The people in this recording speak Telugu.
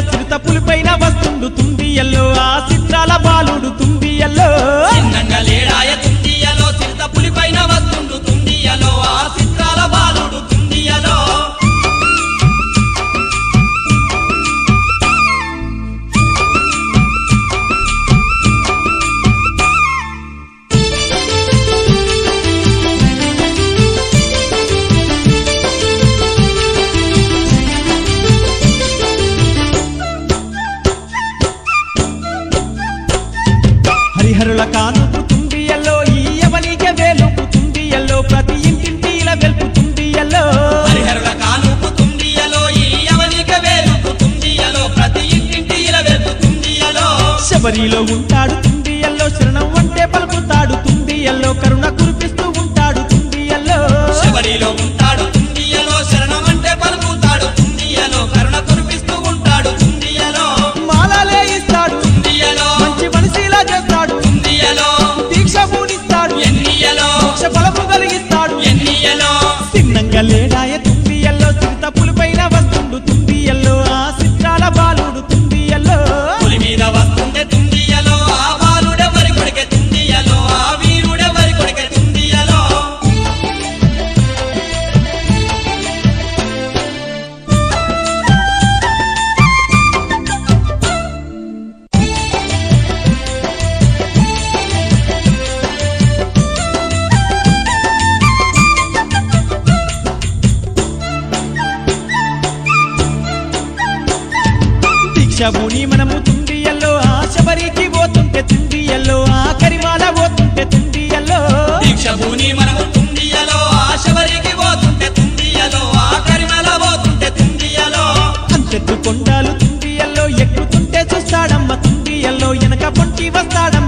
చిరుత పులిపైన వస్తుండు తుండియల్లో ఆ చిత్రాల బాలుడు తుండియల్లో చిన్నంగా లేడాయ తుండియలో చిరుత పులిపైన వస్తుండు తుండియలో ఆ చిత్రాల బాలుడు తుండియలో హరిహరుల కానుపు తుండియల్లో ఈ యవనికే వేలుపు తుండియల్లో ప్రతి ఇంటింటిల వెలుపు తుండియల్లో హరిహరుల కానుపు తుండియలో ఈ యవనికే వేలుపు తుండియలో ప్రతి ఇంటింటిల వెలుపు తుండియలో శబరిలో ఉంటాడు తుండియల్లో శరణం అంటే పలుకుతాడు తుండియల్లో కరుణ కురిపిస్తూ ఉంటాడు తుండియల్లో శబరిలో ఉంటాడు తుండియలో శరణం అంటే పలుకుతాడు తుండియలో కరుణ కురిపిస్తూ ఉంటాడు తుండియలో మాలలే ఇస్తాడు తుండియలో మంచి మనిషిలా చేస్తాడు తుండియలో దీక్ష పూనిస్తాడు ఎన్నియలో మోక్ష ఫలము కలిగిస్తాడు ఎన్నియలో చిన్నంగా లేడాయ తుండియల్లో చిరుత పులిపైన వస్తుండు తుండియల్లో ఆ చిత్రాల బాలుడు తుండియల్లో పులి మీద వస్తుండే తుండియలో ఆ బాలుడెవరి కొడికే తుండియలో ఆ వీరుడెవరి కొడికే తుండియలో దీక్షభూని మనము తుండియల్లో ఆ శబరికి పోతుంటే తుండియల్లో ఆ కరిమాల పోతుంటే తుండియల్లో దీక్షభూని మనము తుండియలో ఆ శబరికి పోతుంటే తుండియలో ఆ కరిమల పోతుంటే తుండియలో అంతెత్తు కొండాలు తుండియల్లో ఎక్కుతుంటే చూస్తాడమ్మ తుండియల్లో వెనక పొంటి వస్తాడమ్మ